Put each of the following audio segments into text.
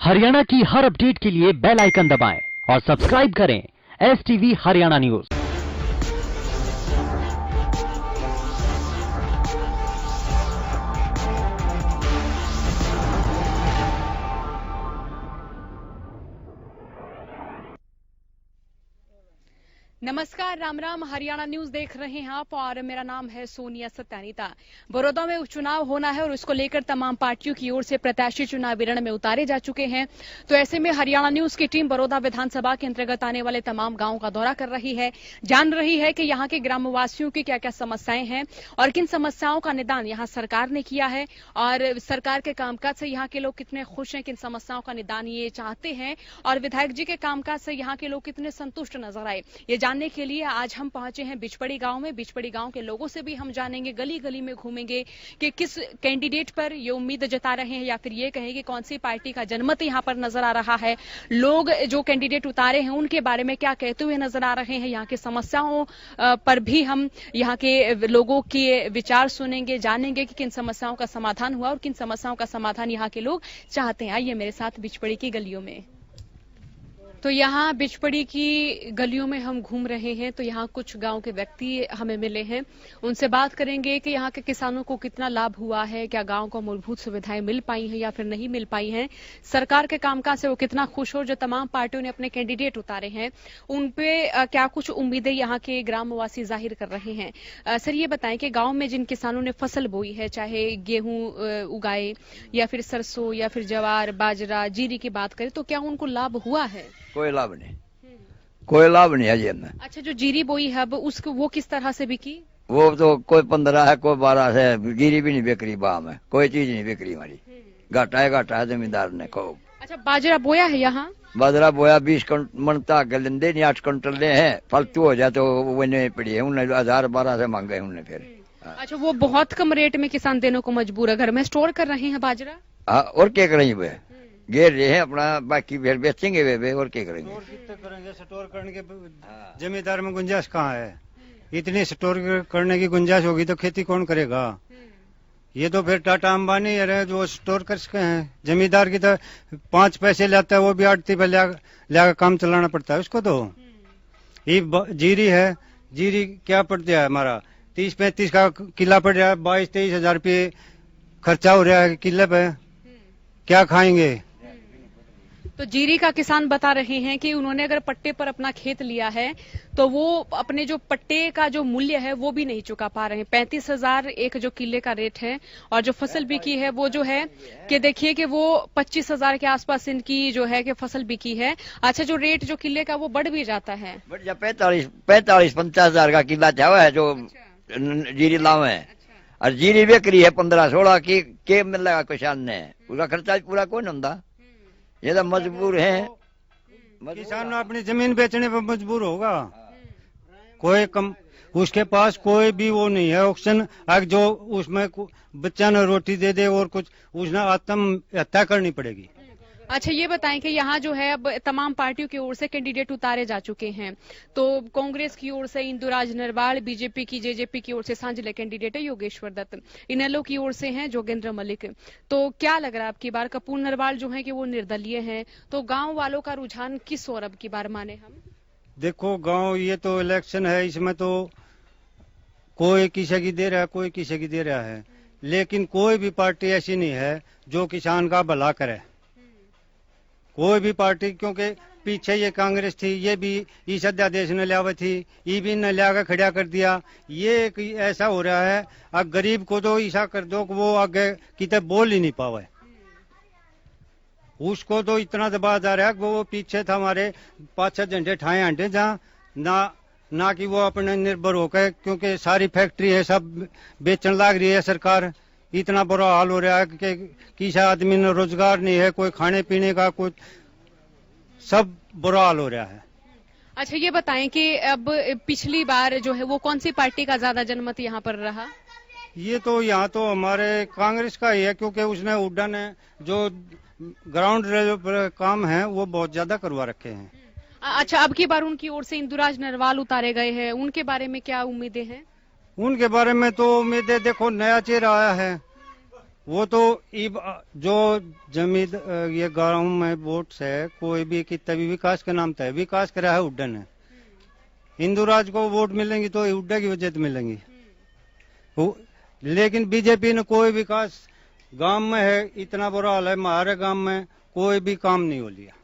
हरियाणा की हर अपडेट के लिए बेल आइकन दबाएं और सब्सक्राइब करें STV हरियाणा न्यूज। नमस्कार, राम राम। हरियाणा न्यूज देख रहे हैं आप और मेरा नाम है सोनिया सत्यानीता। बड़ौदा में उपचुनाव होना है और उसको लेकर तमाम पार्टियों की ओर से प्रत्याशी चुनावी रण में उतारे जा चुके हैं। तो ऐसे में हरियाणा न्यूज की टीम बड़ौदा विधानसभा के अंतर्गत आने वाले तमाम गांवों का दौरा कर रही है, जान रही है कि यहाँ के ग्रामवासियों की क्या क्या समस्याएं हैं और किन समस्याओं का निदान यहाँ सरकार ने किया है और सरकार के कामकाज से यहाँ के लोग कितने खुश हैं, किन समस्याओं का निदान ये चाहते हैं और विधायक जी के कामकाज से यहाँ के लोग कितने संतुष्ट नजर आए, ये जानने के लिए आज हम पहुंचे हैं बिचपड़ी गांव में। बिचपड़ी गांव के लोगों से भी हम जानेंगे, गली गली में घूमेंगे कि किस कैंडिडेट पर ये उम्मीद जता रहे हैं या फिर ये कहेंगे कौन सी पार्टी का जनमत यहां पर नजर आ रहा है। लोग जो कैंडिडेट उतारे हैं उनके बारे में क्या कहते हुए नजर आ रहे हैं, यहाँ की समस्याओं पर भी हम यहाँ के लोगों के विचार सुनेंगे, जानेंगे कि किन समस्याओं का समाधान हुआ और किन समस्याओं का समाधान यहाँ के लोग चाहते हैं। आइए मेरे साथ बिचपड़ी की गलियों में। तो यहाँ बिचपड़ी की गलियों में हम घूम रहे हैं, तो यहाँ कुछ गांव के व्यक्ति हमें मिले हैं, उनसे बात करेंगे कि यहाँ के किसानों को कितना लाभ हुआ है, क्या गांव को मूलभूत सुविधाएं मिल पाई हैं या फिर नहीं मिल पाई हैं, सरकार के कामकाज से वो कितना खुश हो, जो तमाम पार्टियों ने अपने कैंडिडेट उतारे हैं उन पे क्या कुछ उम्मीदें यहाँ के ग्रामवासी जाहिर कर रहे हैं। सर, ये बताएं कि गाँव में जिन किसानों ने फसल बोई है, चाहे गेहूं उगाए या फिर सरसों या फिर जवार बाजरा जीरी की बात करें, तो क्या उनको लाभ हुआ है? कोई लाभ नहीं, कोई लाभ नहीं है जी हमें। अच्छा, जो जीरी बोई है अब उसको वो किस तरह से बिकी? वो तो कोई 15 है, कोई 12 है, जीरी भी नहीं बिक रही, बाह में कोई चीज नहीं बिक रही हमारी। घाटा है जमींदार ने को। अच्छा, बाजरा बोया है यहाँ? बाजरा बोया 20 मन तक लेंदे नहीं, 8 क्विंटल ले हैं, फालतू हो जाए तो वो नहीं पड़ी है, उन्हें 1000-12 से मांगे उन्हें फिर। अच्छा, वो बहुत कम रेट में किसान देने को मजबूर है, घर में स्टोर कर रहे हैं बाजरा। हाँ, और क्या करेंगे वे, घेर रहे हैं अपना, बाकी फिर बेचेंगे वे और क्या करेंगे। स्टोर करने के जमींदार में गुंजाइश कहाँ है? इतनी स्टोर करने की गुंजाइश होगी तो खेती कौन करेगा? ये तो फिर टाटा अंबानी है जो स्टोर कर सके हैं। जमींदार की तो 5 पैसे लाता है, वो भी आड़ती पे ला काम चलाना पड़ता है उसको। तो ये जीरी है, जीरी क्या पड़ता है हमारा 30-35 का किला पड़ रहा है, 22-23 हजार रुपये खर्चा हो रहा है किले पे, क्या खाएंगे? तो जीरी का किसान बता रहे हैं कि उन्होंने अगर पट्टे पर अपना खेत लिया है तो वो अपने जो पट्टे का जो मूल्य है वो भी नहीं चुका पा रहे हैं। 35,000 एक जो किले का रेट है और जो फसल बिकी है वो जो है कि देखिए कि वो 25,000 के आसपास इनकी जो है कि फसल बिकी है। अच्छा, जो रेट जो किले का वो बढ़ भी जाता है, बढ़ जा 45-50 हजार का किला चावा है जो जीरी लावे है। और जीरी बिक्री है 15-16 की, के मिलेगा किसान ने, उसका खर्चा पूरा कौन होता? ये तो मजबूर है, किसान अपनी जमीन बेचने पर मजबूर होगा। कोई कम उसके पास कोई भी वो नहीं है ऑप्शन जो उसमें बच्चा ने रोटी दे दे और कुछ उसने आत्महत्या करनी पड़ेगी। अच्छा, ये बताएं कि यहाँ जो है अब तमाम पार्टियों की ओर से कैंडिडेट उतारे जा चुके हैं, तो कांग्रेस की ओर से इंदुराज नरवाल, बीजेपी की जेजेपी की ओर से सांझले कैंडिडेट है योगेश्वर दत्त, इनेलो की ओर से हैं जोगेंद्र मलिक। तो क्या लग रहा है आपकी बार कपूर नरवाल जो है कि वो निर्दलीय हैं, तो गांव वालों का रुझान किस ओर अब की बार माने हम? देखो गांव, ये तो इलेक्शन है, इसमें तो कोई किसी की दे रहा है, कोई किसी की दे रहा है, लेकिन कोई भी पार्टी ऐसी नहीं है जो किसान का भला करे। कोई भी पार्टी, क्योंकि पीछे ये कांग्रेस थी, ये भी इस अध्यादेश ने लिया थी, ये भी ने लिया खड़ा कर दिया। ये ऐसा हो रहा है अब गरीब को तो ऐसा कर दो कि वो आगे कितने बोल ही नहीं पावे, उसको तो इतना दबा जा रहा है कि वो पीछे था हमारे 5-6 झंडे ठाए आंटे जहाँ ना कि वो अपने निर्भर होकर, क्योंकि सारी फैक्ट्री है सब बेचने लग रही है सरकार। इतना बुरा हाल हो रहा है कि किसी आदमी ने रोजगार नहीं है, कोई खाने पीने का, कुछ सब बुरा हाल हो रहा है। अच्छा, ये बताएं कि अब पिछली बार जो है वो कौन सी पार्टी का ज्यादा जनमत यहाँ पर रहा? ये तो यहाँ तो हमारे कांग्रेस का ही है, क्योंकि उसने उड्डयन जो ग्राउंड पर काम है वो बहुत ज्यादा करवा रखे हैं। अच्छा, अब की बार उनकी ओर से इंदुराज नरवाल उतारे गए हैं, उनके बारे में क्या उम्मीदें हैं? उनके बारे में तो उम्मीदें, देखो नया चेहरा आया है, वो तो जो जमीन ये गांव में वोट है, कोई भी कितना भी विकास के नाम था, विकास करा है उड्डन है। हिंदूराज को वोट मिलेंगी तो उड्डा की वजह से मिलेंगी, लेकिन बीजेपी ने कोई विकास गांव में है, इतना बुरा हाल है हमारे गांव में, कोई भी काम नहीं हो लिया।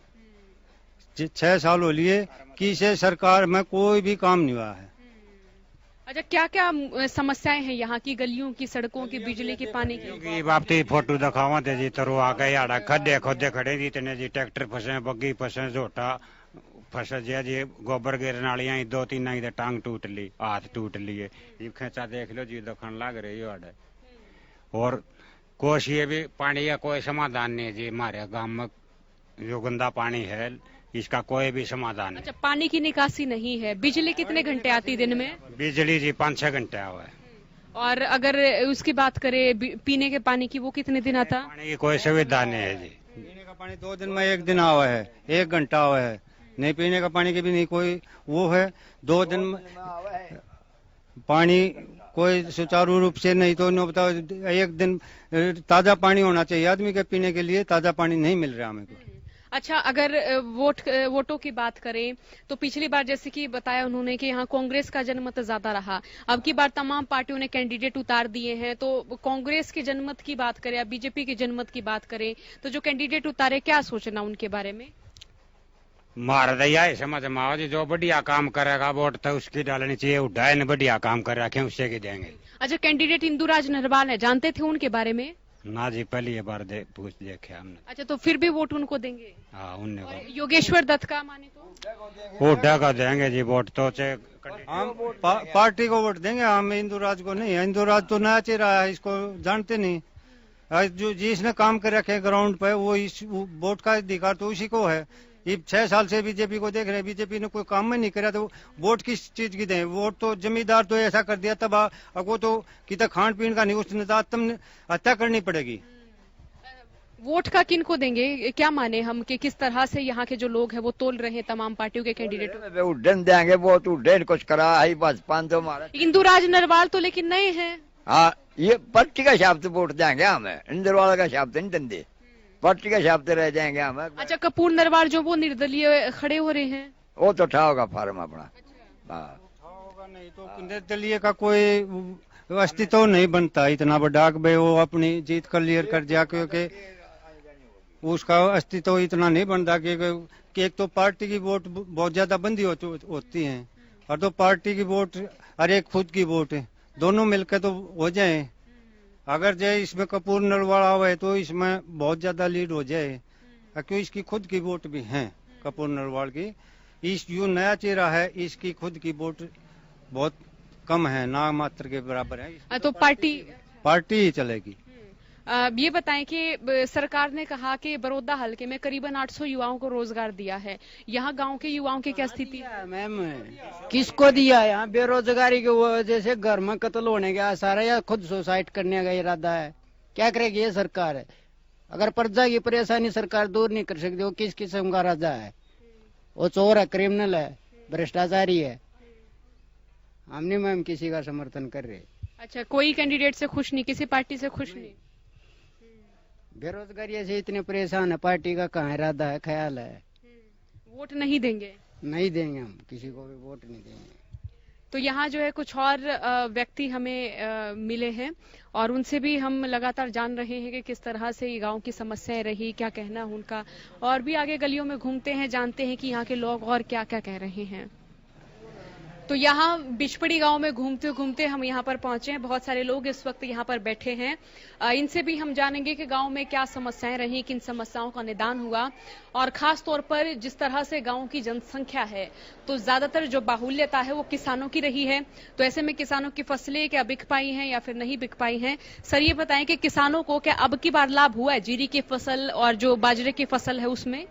6 साल हो लिए किसी सरकार में कोई भी काम नहीं हुआ है। अच्छा, क्या क्या समस्याएं हैं यहाँ की? गलियों की, सड़कों की, बिजली की, पानी की? बापती फोटो दिखावा थे जी, तरो आ गए आड़ा खड्डे खोदे खड़े जी, इतने जी ट्रैक्टर फंसे, बग्गी फंसे, झोटा फंसे जी, गोबर गिरने वाली 2-3 आई टांग टूट ली, हाथ टूट लिए, ये खेचा देख लो जी, दखन लग रही है आड़े। और कोश ये भी पानी का कोई समाधान नहीं है जी, हमारे गांव में जो गंदा पानी है इसका कोई भी समाधान नहीं। अच्छा, पानी की निकासी नहीं है। बिजली कितने घंटे आती दिन में? बिजली जी 5-6 घंटे हुआ है। और अगर उसकी बात करें पीने के पानी की, वो कितने दिन आता? पानी की कोई सुविधा नहीं है जी। पीने का पानी 2 दिन में 1 दिन आवा है, 1 घंटा आवा है, नहीं पीने का पानी की भी नहीं कोई वो है। 2 दिन में पानी कोई सुचारू रूप से नहीं, तो नहीं बताओ 1 दिन ताजा पानी होना चाहिए आदमी के पीने के लिए, ताजा पानी नहीं मिल रहा हमें को। अच्छा, अगर वोटों की बात करें तो पिछली बार जैसे कि बताया उन्होंने कि यहाँ कांग्रेस का जनमत ज्यादा रहा, अब की बार तमाम पार्टियों ने कैंडिडेट उतार दिए हैं, तो कांग्रेस के जनमत की बात करें या बीजेपी के जनमत की बात करें तो जो कैंडिडेट उतारे, क्या सोचना उनके बारे में? मारा यही समझ में आओ जी, जो बढ़िया काम करेगा वोट तो उसकी डालनी चाहिए, उड्डा ने बढ़िया काम कर रखे उससे की देंगे। अच्छा, कैंडिडेट इंदुराज नरवाल है, जानते थे उनके बारे में? ना जी, पहली बार पूछ देखे हमने। अच्छा, तो फिर भी वोट उनको देंगे? हाँ, उनने योगेश्वर दत्त का माने तो उड्डा का देंगे जी वोट तो। हम पार्टी को वोट देंगे, हम इंदुराज को नहीं। इंदुराज तो नाच ही रहा है, इसको जानते नहीं। जो जिसने काम कर रखे ग्राउंड पे वो इस वोट का अधिकार तो उसी को है। ये 6 साल से बीजेपी को देख रहे हैं, बीजेपी ने कोई काम में नहीं करा, तो वोट किस चीज की दें? वोट तो जमींदार तो ऐसा कर दिया तब वो तो कितना खान पीन का नहीं, उसने तुमने हत्या करनी पड़ेगी। वोट का किन को देंगे, क्या माने हम कि किस तरह से यहाँ के जो लोग हैं वो तोल रहे हैं तमाम पार्टियों के कैंडिडेट? उड्डन देंगे, वो तो उड्डन कुछ करा है बस 500 मारा। इंदुराज नरवाल तो लेकिन नए हैं। हाँ, ये पार्टी का हिसाब से वोट देंगे हमें, इंदरवाला का हिसाब से नहीं देंगे, पार्टी के हिसाब से रह जाएंगे हम। अच्छा, कपूर नरवाल जो वो निर्दलीय खड़े हो रहे हैं, वो तो उठाओगा फार्म अपना। हाँ, नहीं तो निर्दलीय का कोई अस्तित्व नहीं बनता इतना बड़ा भाई वो अपनी जीत क्लियर कर दिया, क्योंकि उसका अस्तित्व इतना नहीं बनता कि एक तो पार्टी की वोट बहुत ज्यादा बंदी होती है, और तो पार्टी की वोट और एक खुद की वोट है, दोनों मिलकर तो हो जाए। अगर जाए इसमें कपूर नरवाला हुआ तो इसमें बहुत ज्यादा लीड हो जाए, क्योंकि इसकी खुद की वोट भी है कपूर नरवाल की। इस जो नया चेहरा है इसकी खुद की वोट बहुत कम है, ना मात्र के बराबर है, तो पार्टी ही चलेगी। ये बताएं कि सरकार ने कहा कि बड़ौदा हलके में करीबन 800 युवाओं को रोजगार दिया है, यहाँ गांव के युवाओं की क्या स्थिति है? मैम, किसको दिया? यहाँ बेरोजगारी की वजह से घर में कत्ल होने का आसार है या खुद सुसाइड करने का इरादा है। क्या करेगी ये सरकार है? अगर प्रजा की परेशानी सरकार दूर नहीं कर सकती, वो किस किस्म का राजा है? वो चोर है, क्रिमिनल है, भ्रष्टाचारी है। हम नहीं मैम किसी का समर्थन कर रहे। अच्छा, कोई कैंडिडेट से खुश नहीं, किसी पार्टी से खुश नहीं? बेरोजगारी से इतने परेशान है, पार्टी का कहाँ इरादा है, ख्याल है? वोट नहीं देंगे? नहीं देंगे, हम किसी को भी वोट नहीं देंगे। तो यहाँ जो है कुछ और व्यक्ति हमें मिले हैं और उनसे भी हम लगातार जान रहे हैं कि किस तरह से ये गांव की समस्याएं रही, क्या कहना है उनका, और भी आगे गलियों में घूमते हैं, जानते हैं कि यहाँ के लोग और क्या क्या कह रहे हैं। तो यहाँ बिचपड़ी गांव में घूमते घूमते हम यहाँ पर पहुंचे हैं, बहुत सारे लोग इस वक्त यहाँ पर बैठे हैं, इनसे भी हम जानेंगे कि गांव में क्या समस्याएं रही, किन समस्याओं का निदान हुआ, और खास तौर पर जिस तरह से गांव की जनसंख्या है तो ज्यादातर जो बाहुल्यता है वो किसानों की रही है, तो ऐसे में किसानों की फसलें क्या बिक पाई हैं या फिर नहीं बिक पाई हैं। सर, ये बताएं कि किसानों को क्या अब की बार लाभ हुआ है जीरी की फसल और जो बाजरे की फसल है उसमें?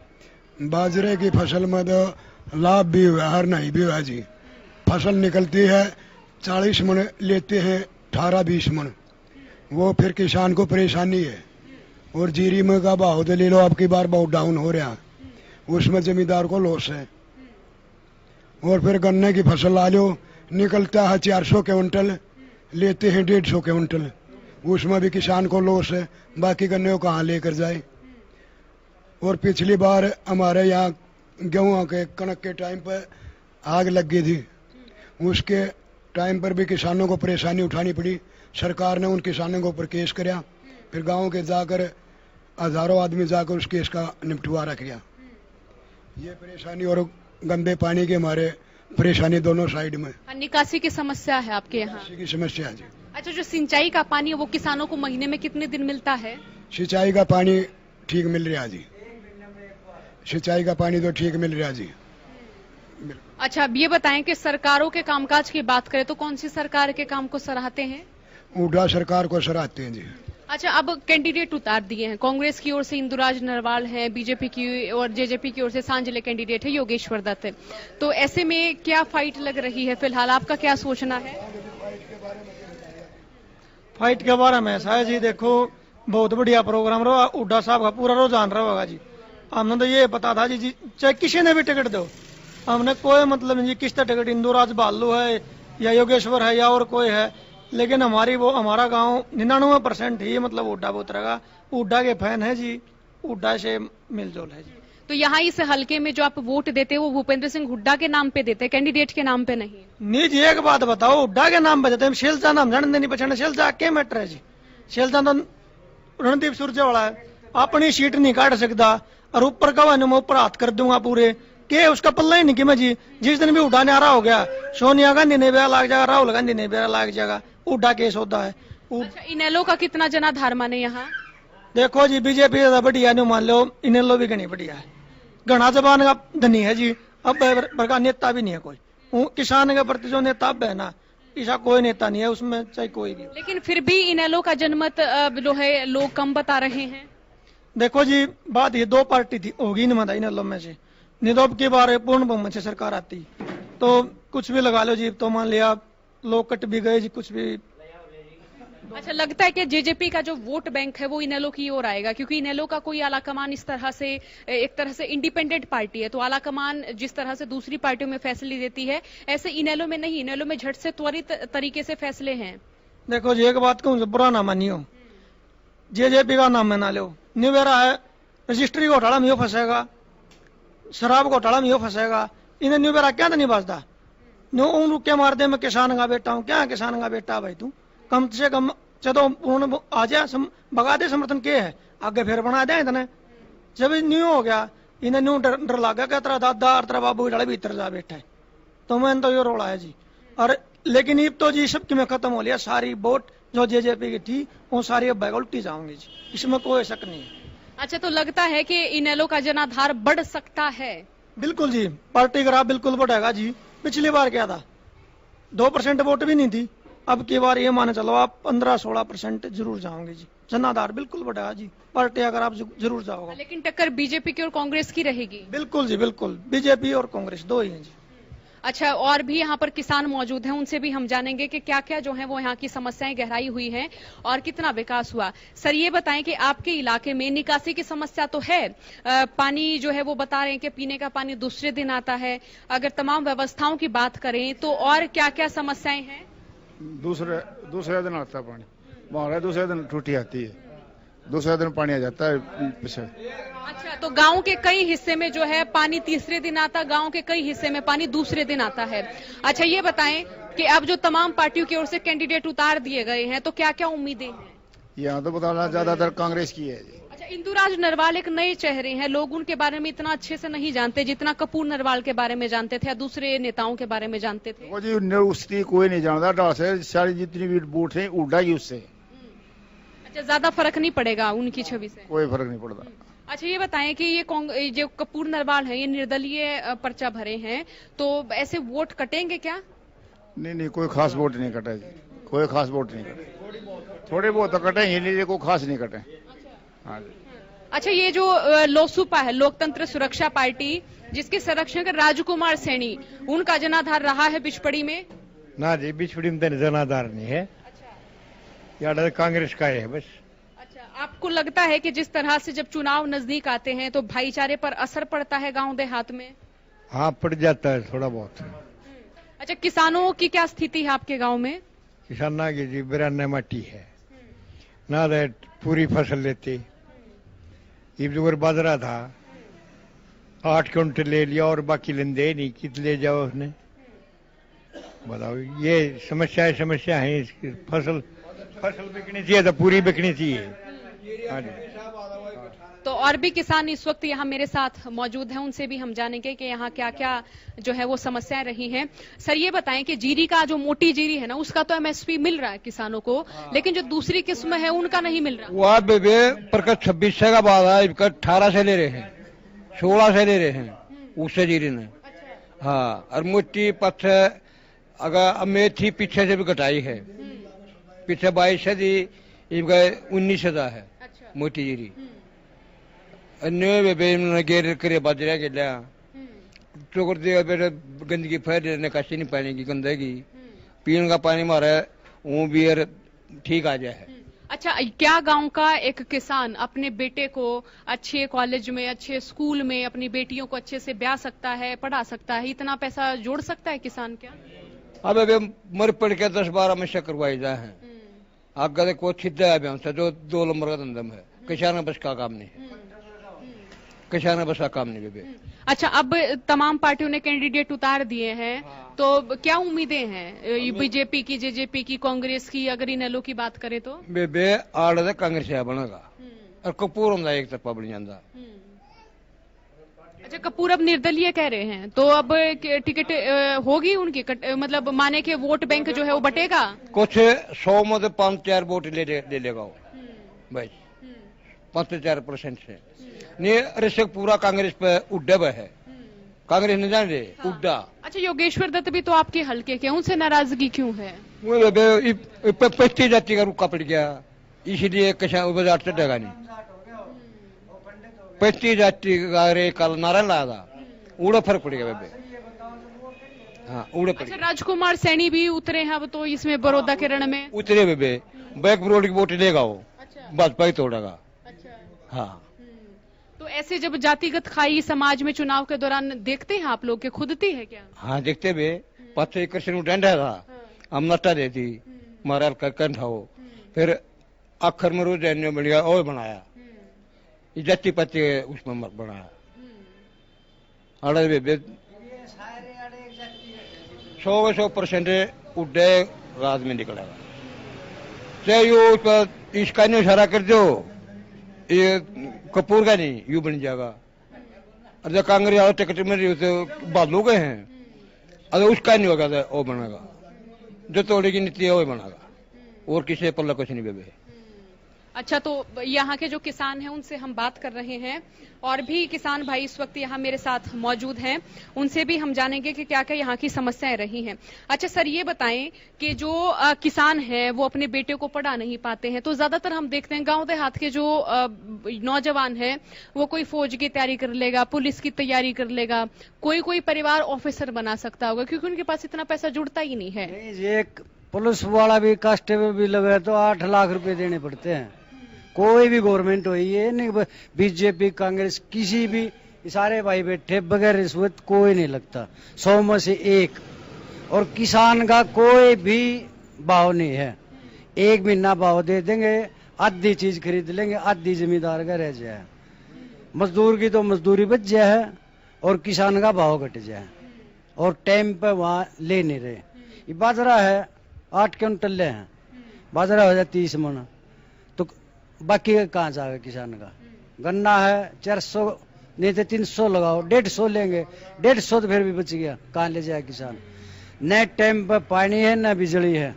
बाजरे की फसल में तो लाभ भी हुआ और नहीं भी हुआ जी। फसल निकलती है 40 मन, लेते हैं 18-20 मन, वो फिर किसान को परेशानी है। और जीरी में का भाव तो ले लो, अब की बार बहुत डाउन हो रहा, उसमें जमींदार को लॉस है। और फिर गन्ने की फसल ला लो, निकलता है 400 क्विंटल, लेते हैं 150 क्विंटल, उसमें भी किसान को लॉस है, बाकी गन्ने को कहाँ लेकर जाए। और पिछली बार हमारे यहाँ गेहूं के कणक के टाइम पर आग लग गई थी, उसके टाइम पर भी किसानों को परेशानी उठानी पड़ी। सरकार ने उन किसानों के ऊपर केस कराया, फिर गांव के जाकर हजारों आदमी जाकर उस केस का निपटवारा किया। ये परेशानी और गंदे पानी की हमारे परेशानी दोनों साइड में। निकासी की समस्या है आपके यहाँ? निकासी की समस्या है जी। अच्छा, जो सिंचाई का पानी है वो किसानों को महीने में कितने दिन मिलता है? सिंचाई का पानी ठीक मिल रहा जी, सिंचाई का पानी तो ठीक मिल रहा जी। अच्छा, अब ये बताएं कि सरकारों के कामकाज की बात करें तो कौन सी सरकार के काम को सराहते हैं? हुड्डा सरकार को सराहते हैं जी। अच्छा, अब कैंडिडेट उतार दिए हैं। कांग्रेस की ओर से इंदुराज नरवाल है, बीजेपी की और जेजेपी की ओर से सांझले कैंडिडेट है योगेश्वर दत्त। तो ऐसे में क्या फाइट लग रही है फिलहाल, आपका क्या सोचना है? फाइट के बारे में ऐसा है जी, देखो बहुत बढ़िया प्रोग्राम रहा, हुड्डा साहब का पूरा रुझान रहा होगा जी। हमने तो ये पता था जी चाहे किसी ने भी टिकट दो, हमने कोई मतलब नहीं जी किसका टिकट, इंदुराज बालू है या योगेश्वर है या और कोई है, लेकिन हमारा गांव 99% ही मतलब हुड्डा उतरेगा। हुड्डा के फैन है जी, हुड्डा से मिलजुल है जी। तो यहाँ इस हलके में जो आप वोट देते हो वो भूपेंद्र सिंह हुड्डा के नाम पे देते हैं, कैंडिडेट के नाम पे नहीं? नहीं जी, एक बात बताओ, हुड्डा के नाम पे देते हैं, शेलचा नाम जानते नहीं पहचाने, शेलचा क्या मैटर है जी? शेलचा तो रणदीप सुरजेवाला है, अपनी सीट नहीं काट सकता और ऊपर का मैं ऊपर हाथ कर दूंगा पूरे के, उसका पल्ला ही नहीं कि मैं जी। जिस दिन भी हुड्डा ने आ रहा हो गया, सोनिया गांधी ने बेरा लाग जाएगा, राहुल गांधी ने बेरा लाग जाएगा, हुड्डा केस होता है। अच्छा, इनेलो का कितना जनाधार माने यहाँ? देखो जी, बीजेपी ज्यादा बढ़िया नहीं मान लो, इनेलो भी घनी बढ़िया है, घना जबान का धनी है जी। अब का नेता भी नहीं है कोई, किसान के प्रति जो नेता अब है ना, ऐसा कोई नेता नहीं है उसमें, चाहे कोई भी। लेकिन फिर भी इनेलो का जनमत जो है लोग कम बता रहे हैं। देखो जी, बात ये 2 पार्टी थी होगी नहीं मता इनेलो में से, निदोब की बार पूर्ण बहुमत से सरकार आती तो कुछ भी लगा लो जी, तो मान लिया लोग कट भी गए जी, कुछ भी। अच्छा, लगता है कि जेजेपी का जो वोट बैंक है वो इनेलो की ओर आएगा, क्योंकि इनेलो का कोई आलाकमान इस तरह से एक तरह से इंडिपेंडेंट पार्टी है, तो आलाकमान जिस तरह से दूसरी पार्टियों में फैसले देती है ऐसे इनेलो में नहीं, इनेलो में झट से त्वरित तरीके से फैसले हैं। देखो जी, एक बात कहूँ, बुरा ना मानियो, जेजेपी का नाम में ना लो, निवेरा है, रजिस्ट्री घोटाला में फंसेगा, शराब घोटाला में फंसेगा, इन्हें निवेरा क्या तो नहीं बचता। नो उन क्या मार दे, मैं किसान का बेटा हूँ, क्या किसान का बेटा भाई तू, कम से कम चलो उन्होंने आ जाए बगा दे, समर्थन के है आगे फिर बना दे इतने। जब न्यू हो गया, इन्हें न्यू डर लगा क्या तेरा दादा और तेरा बाबू जड़े भीतर जा बैठा है, तो मैंने तो ये रोड़ा है जी। और लेकिन अब तो जी सबकी में खत्म हो लिया, सारी वोट जो जेजेपी की थी वो सारी अब बैग उल्टी जाऊंगी जी, इसमें कोई शक नहीं है। अच्छा, तो लगता है कि इनेलो का जनाधार बढ़ सकता है? बिल्कुल जी, पार्टी ग्राफ बिल्कुल बढ़ेगा जी। पिछली बार क्या था, 2% वोट भी नहीं थी, अब की बार ये माने चलो आप 15-16% जरूर जाओगे जी, जनाधार बिल्कुल बढ़ेगा जी, पार्टी अगर आप जरूर जाओगे। लेकिन टक्कर बीजेपी की और कांग्रेस की रहेगी? बिल्कुल जी, बिल्कुल, बीजेपी और कांग्रेस 2 ही हैं जी। अच्छा, और भी यहाँ पर किसान मौजूद हैं, उनसे भी हम जानेंगे कि क्या क्या जो है वो यहाँ की समस्याएं गहराई हुई हैं और कितना विकास हुआ। सर, ये बताएं कि आपके इलाके में निकासी की समस्या तो है, पानी जो है वो बता रहे हैं कि पीने का पानी दूसरे दिन आता है, अगर तमाम व्यवस्थाओं की बात करें तो और क्या क्या समस्याएं हैं? दूसरे दिन आता है पानी, हमारे दूसरे दिन टूटी आती है, दूसरे दिन पानी आ जाता है पीछे। अच्छा, तो गांव के कई हिस्से में जो है पानी तीसरे दिन आता, गांव के कई हिस्से में पानी दूसरे दिन आता है। अच्छा, ये बताएं कि अब जो तमाम पार्टियों की ओर से कैंडिडेट उतार दिए गए हैं तो क्या क्या उम्मीदें हैं? यहाँ तो बताना ज्यादातर कांग्रेस की है जी। अच्छा, इंदुराज नरवाल एक नए चेहरे हैं, लोग उनके बारे में इतना अच्छे से नहीं जानते जितना कपूर नरवाल के बारे में जानते थे या दूसरे नेताओं के बारे में जानते थे। वो जी उसकी कोई नहीं जानता, डाल से सारी जितनी भी वोट है उड़ा ही उससे। अच्छा, ज्यादा फर्क नहीं पड़ेगा उनकी छवि से? कोई फर्क नहीं पड़ता। अच्छा, ये बताएं कि ये जो कपूर नरवाल है ये निर्दलीय पर्चा भरे हैं, तो ऐसे वोट कटेंगे क्या? नहीं, कोई खास वोट नहीं कटा जी, कोई खास वोट नहीं कटे, थोड़े बहुत तो कटे ही नहीं, कोई खास नहीं कटे। हाँ जी। अच्छा, ये जो लोसूपा है, लोकतंत्र सुरक्षा पार्टी, जिसके संरक्षक राजकुमार सैनी, उनका जनाधार रहा है बिचपड़ी में? ना जी, बिचपड़ी में तो जनाधार नहीं है। अच्छा, यार कांग्रेस का है बस। अच्छा, आपको लगता है कि जिस तरह से जब चुनाव नजदीक आते हैं तो भाईचारे पर असर पड़ता है गांव देहात में? हाँ, पड़ जाता है थोड़ा बहुत। अच्छा, किसानों की क्या स्थिति है आपके गांव में? किसान की जी 92 माटी है, ना दे पूरी फसल लेती। इब जो बाजरा था 8 क्विंटल ले लिया और बाकी लेंदे नहीं, कित ले जाओ उसने, बताओ। ये समस्या है इसकी। फसल बिकनी चाहिए तो पूरी बिकनी चाहिए। हाँ जी। तो और भी किसान इस वक्त यहाँ मेरे साथ मौजूद हैं, उनसे भी हम जानेंगे कि यहाँ क्या क्या जो है वो समस्याएं रही हैं। सर ये बताएं कि जीरी का जो मोटी जीरी है ना, उसका तो एमएसपी मिल रहा है किसानों को, लेकिन जो दूसरी किस्म है उनका नहीं मिल रहा। वह बेबे पर 26 का बाद है, 18 से ले रहे हैं, 16 से ले रहे हैं उससे जीरी ने। हाँ, और मोटी पथ अगर मेथी पीछे से भी घटाई है, पीछे 22 से दी, 19 से है मोटी जीरी। गेर करे बाजरा के लिया तो कर दिया, फिर गंदगी फैल निकासी नहीं पानी की, गंदगी पीने का पानी मारा वो भी ठीक आ जाए। अच्छा, क्या गांव का एक किसान अपने बेटे को अच्छे कॉलेज में, अच्छे स्कूल में, अपनी बेटियों को अच्छे से ब्याह सकता है, पढ़ा सकता है, इतना पैसा जोड़ सकता है किसान क्या? अब मर पड़ के 10-12 में से करवाई जाए हैं। आगे को छिदा है हमसे जो 2 नंबर का धंधम है, किसान बस का काम नहीं है, किसान बस का काम नहीं बेबे। अच्छा, अब तमाम पार्टियों ने कैंडिडेट उतार दिए हैं, तो क्या उम्मीदें हैं बीजेपी की, जेजेपी की, कांग्रेस की? अगर इनेलो की बात करें तो बेबे आड़ कांग्रेस बनेगा और कपूर होता एक तरफा बन जाता। अच्छा, कपूर अब निर्दलीय कह रहे हैं, तो अब टिकट होगी उनकी, मतलब माने के वोट बैंक जो है वो बटेगा? कुछ 100 में 5-4 वोट ले लेगा वो भाई, 5-4% से नहीं। ऋषक पूरा कांग्रेस पे उड्डा है, कांग्रेस ने जान रहे उड्डा। अच्छा, योगेश्वर दत्त भी तो आपके हल्के के, उनसे नाराजगी क्यों है? वो 25 जाति का रुका पड़ गया, इसलिए किसान बाजार चढ़ेगा नहीं। 25 जाति का रे कल नारायण लाया था, उड़ा फर्क पड़ गया बेबे। हाँ, उड़े पड़। अच्छा, राजकुमार सैनी भी उतरे हैं अब तो इसमें बड़ौदा के रण में उतरे बेबे, बैक रोड की वोट लेगा वो। अच्छा। भाजपा ही तोड़ेगा। अच्छा। हाँ, तो ऐसे जब जातिगत खाई समाज में चुनाव के दौरान देखते हैं आप लोग के खुदती है क्या? हाँ देखते हुए 5 कृष्ण डंडा था, हम नट्टा देती मारा कंठ हो, फिर अखर में रोज बढ़िया और बनाया, जाति पाति उसमें बनाया। अड़े 100% उड्डे रात में निकलेगा। चाहे इसका नहीं इशारा कर दो, ये कपूर का नहीं यू बन जाएगा। अरे कांग्रेस और टिकट में रही तो बादलों गए हैं, अगर उसका नहीं होगा तो वो बनेगा, जो तोड़े की नीति है वो बनेगा, और किसी पल्ला कुछ नहीं बेबे। अच्छा, तो यहाँ के जो किसान हैं उनसे हम बात कर रहे हैं, और भी किसान भाई इस वक्त यहाँ मेरे साथ मौजूद हैं, उनसे भी हम जानेंगे कि क्या क्या यहाँ की समस्याएं रही हैं। अच्छा सर, ये बताएं कि जो किसान हैं वो अपने बेटे को पढ़ा नहीं पाते हैं, तो ज्यादातर हम देखते हैं गांव देहात के जो नौजवान हैं वो कोई फौज की तैयारी कर लेगा, पुलिस की तैयारी कर लेगा, कोई परिवार ऑफिसर बना सकता होगा, क्योंकि उनके पास इतना पैसा जुड़ता ही नहीं है। ये पुलिस वाला भी कांस्टेबल भी लगे तो 8 लाख रुपए देने पड़ते हैं। कोई भी गवर्नमेंट हो, ये नहीं बीजेपी कांग्रेस किसी भी, सारे भाई बैठे बगैर रिश्वत कोई नहीं लगता, 100 में से 1। और किसान का कोई भी भाव नहीं है, 1 महीना भाव दे देंगे, आधी चीज खरीद लेंगे, आधी जमींदार का रह जाए। मजदूर की तो मजदूरी बच जाए और किसान का भाव घट जाए, और टाइम पे वहां ले नहीं रहे। ये बाजरा है 8 क्विंटल हैं, बाजरा हो जाए 30 मन, तो बाकी कहाँ जाएगा किसान का? गन्ना है 400 नहीं तो 300 लगाओ, 150 लेंगे, 150 तो फिर भी बच गया, कहाँ ले जाए किसान? न टाइम पर पानी है न बिजली है।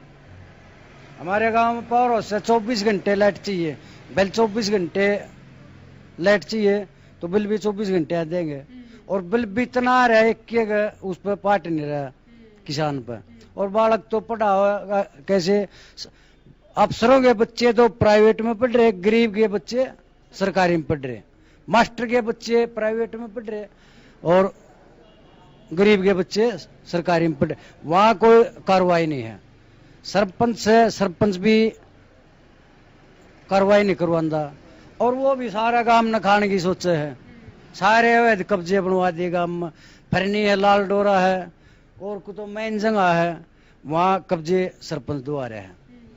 हमारे गांव में पावर हाउस से 24 घंटे लाइट चाहिए, बिल 24 घंटे लाइट चाहिए तो बिल भी 24 घंटे देंगे, और बिल भी इतना आ रहा है कि उस पर पाट नहीं रहा किसान पर। और बालक तो पढ़ा होगा कैसे? अफसरों के बच्चे तो प्राइवेट में पढ़ रहे, गरीब के बच्चे सरकारी में पढ़ रहे, मास्टर के बच्चे प्राइवेट में पढ़ रहे और गरीब के बच्चे सरकारी में पढ़ रहे। वहां कोई कार्रवाई नहीं है। सरपंच से सरपंच भी कार्रवाई नहीं करवाता, और वो भी सारा काम न खाने की सोचे है, सारे अवैध कब्जे बनवा देगा। फरनी है, लाल डोरा है, और कुछ तो मैन जगह है, वहां कब्जे सरपंच द्वारा है।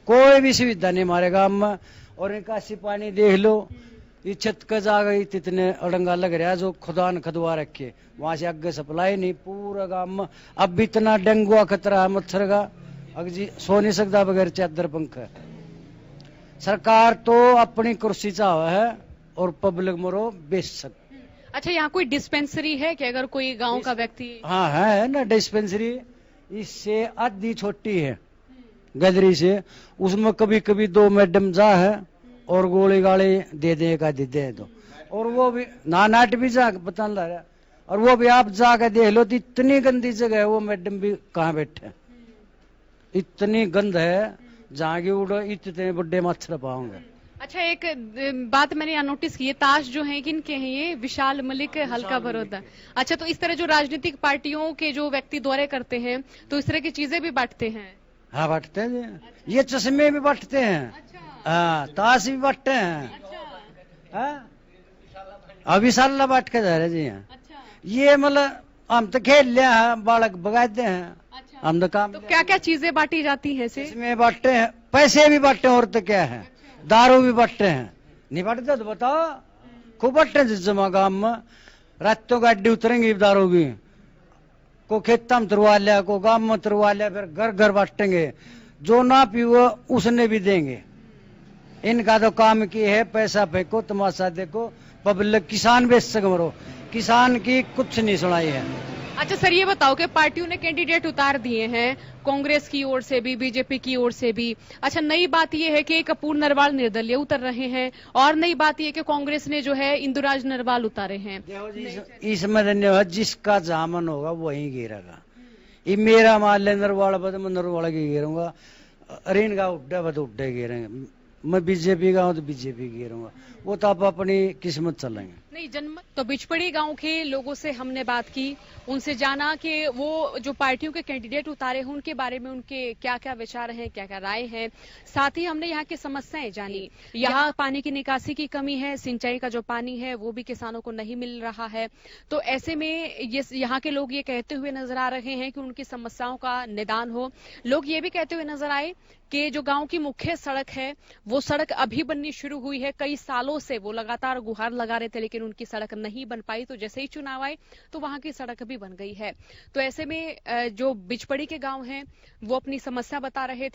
कोई भी सुविधा नहीं हमारे गांव में, और निकासी पानी देख लो, ये छत का जागा इतने अड़ंगा लग रहा है जो खुदा ने खदवा रखे, वहां से आगे सप्लाई नहीं पूरा गांव में। अब भी इतना डेंगू का खतरा है मच्छर का, अगर जी सो नहीं सकता बगैर चादर पंखा। सरकार तो अपनी कुर्सी चाह है और पब्लिक मरो बेच सक। अच्छा, यहाँ कोई डिस्पेंसरी है कि अगर कोई गांव का व्यक्ति? हाँ है ना डिस्पेंसरी, इससे आधी छोटी है गदरी से, उसमें कभी कभी 2 मैडम जा है और गोली गाली दे देगा दे दो, और वो भी नानाट भी जा पता नहीं लग रहा, और वो भी आप जाकर देख लो तो इतनी गंदी जगह है, वो मैडम भी कहाँ बैठे, इतनी गंद है जहाँ की उड़ो इतने बड़े मच्छर पाओगे। अच्छा, एक बात मैंने यहाँ नोटिस की है, ताश जो है किनके हैं ये? विशाल मलिक, हल्का बड़ौदा। अच्छा, तो इस तरह जो राजनीतिक पार्टियों के जो व्यक्ति दौरे करते हैं तो इस तरह की चीजें भी बांटते हैं? हाँ बांटते हैं। अच्छा। ये चश्मे भी बांटते हैं। अच्छा। हाँ, ताश भी बांटते हैं। अच्छा। हाँ? अभी साल बांट के जा रहे जी यहाँ। अच्छा। ये मतलब हम तो खेल लिया है, बालक बगाते हैं। अच्छा। हम तो काम। तो क्या क्या चीजें बांटी जाती है? इसमें बांटते हैं, पैसे भी बांटते हैं, और तो क्या है, दारू भी बांटते हैं। नहीं बांटते तो बताओ, खूब बांटते हैं जमा गांव में। रातों गाड़ी उतरेंगी दारू की, को खेता में तुरवा लिया, को गांव में तुरवा लिया, फिर घर घर बांटेंगे, जो ना पीओ उसने भी देंगे। इनका तो काम की है, पैसा फेंको तमाशा देखो, पब्लिक किसान बेच सके मरो, किसान की कुछ नहीं सुनाई है। अच्छा सर, ये बताओ कि पार्टियों ने कैंडिडेट उतार दिए हैं, कांग्रेस की ओर से भी, बीजेपी की ओर से भी। अच्छा, नई बात ये है कि कपूर नरवाल निर्दलीय उतर रहे हैं, और नई बात ये कि कांग्रेस ने जो है इंदुराज नरवाल उतारे हैं। इसमें धन्यवाद, जिसका जामन होगा वही गिरेगा। ये मेरा मान ले नरवाल बद मैं नरवाल की गिरूंगा, अरेन का उड्डा बद उड्डे गिरेंगे, मैं बीजेपी का हूँ तो बीजेपी गिरूंगा, वो तो आप अपनी किस्मत चलेंगे। नहीं, जन्म तो बिचपड़ी गांव के लोगों से हमने बात की, उनसे जाना कि वो जो पार्टियों के कैंडिडेट उतारे हैं उनके बारे में उनके क्या क्या विचार हैं, क्या क्या राय है। साथ ही हमने यहाँ की समस्याएं जानी। यहाँ पानी की निकासी की कमी है, सिंचाई का जो पानी है वो भी किसानों को नहीं मिल रहा है। तो ऐसे में ये यहाँ के लोग ये कहते हुए नजर आ रहे हैं कि उनकी समस्याओं का निदान हो। लोग ये भी कहते हुए नजर आए कि जो गांव की मुख्य सड़क है वो सड़क अभी बननी शुरू हुई है, कई सालों से वो लगातार गुहार लगा रहे थे लेकिन उनकी सड़क नहीं बन पाई, तो जैसे ही चुनाव आए तो वहां की सड़क भी बन गई है। तो ऐसे में जो बिचपड़ी के गांव हैं वो अपनी समस्या बता रहे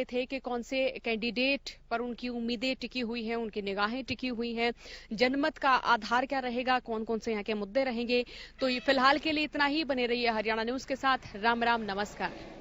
थे कि कौन से कैंडिडेट पर उनकी उम्मीदें टिकी हुई हैं, उनकी निगाहें टिकी हुई हैं, जनमत का आधार क्या रहेगा, कौन कौन से यहाँ के मुद्दे रहेंगे। तो ये फिलहाल के लिए इतना ही। बने रहिए हरियाणा न्यूज के साथ। राम राम, नमस्कार।